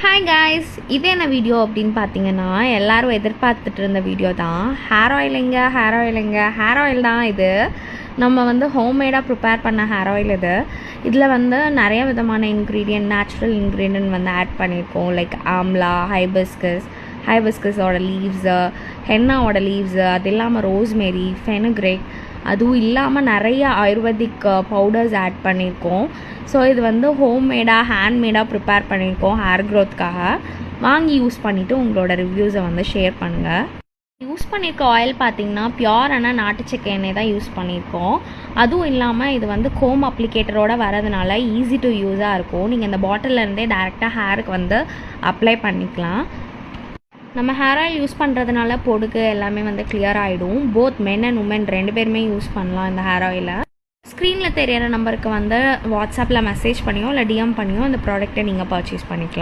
Hi guys, இது என்ன video அப்படின்னு பார்த்தீங்கன்னா, எல்லோரும் எதிர்பார்த்துட்டு இருந்த வீடியோ தான். ஹேர் ஆயில் தான் இது. நம்ம வந்து ஹோம்மேடாக ப்ரிப்பேர் பண்ண ஹேர் ஆயில் இது. இதில் வந்து நிறைய விதமான இன்க்ரீடியன்ட், நேச்சுரல் இன்க்ரீடியன்ட் வந்து ஆட் பண்ணியிருக்கோம். லைக் ஆம்லா, ஹைபிஸ்கஸோட லீவ்ஸு, ஹென்னாவோட லீவ்ஸு, அது இல்லாமல் ரோஸ்மெரி, ஃபெனுக்ரேக், அதுவும் இல்லாமல் நிறைய ஆயுர்வேதிக் பவுடர்ஸ் ஆட் பண்ணியிருக்கோம். ஸோ இது வந்து ஹோம்மேடாக ஹேண்ட்மேடாக ப்ரிப்பேர் பண்ணியிருக்கோம் ஹேர் க்ரோத்துக்காக. வாங்கி யூஸ் பண்ணிவிட்டு உங்களோட ரிவ்யூஸை வந்து ஷேர் பண்ணுங்கள். யூஸ் பண்ணியிருக்க ஆயில் பார்த்திங்கன்னா பியூரான நாட்டுச்சக்கை எண்ணெய் தான் யூஸ் பண்ணியிருக்கோம். அதுவும் இல்லாமல் இது வந்து கோம் அப்ளிகேட்டரோடு வரதுனால ஈஸி டு யூஸாக இருக்கும். நீங்கள் இந்த பாட்டிலேருந்தே டேரெக்டாக ஹேருக்கு வந்து அப்ளை பண்ணிக்கலாம். நம்ம ஹேர் ஆயில் யூஸ் பண்ணுறதுனால பொடுகு எல்லாமே வந்து கிளியர் ஆகிடும். போத் மென் அண்ட் உமன் 2 பேருமே யூஸ் பண்ணலாம் இந்த ஹேர் ஆயிலை. ஸ்க்ரீனில் தெரியிற நம்பருக்கு வந்து வாட்ஸ்அப்பில் மெசேஜ் பண்ணியோ இல்லை டிஎம் பண்ணியோ இந்த ப்ராடக்ட்டை நீங்கள் பர்ச்சேஸ் பண்ணிக்கலாம்.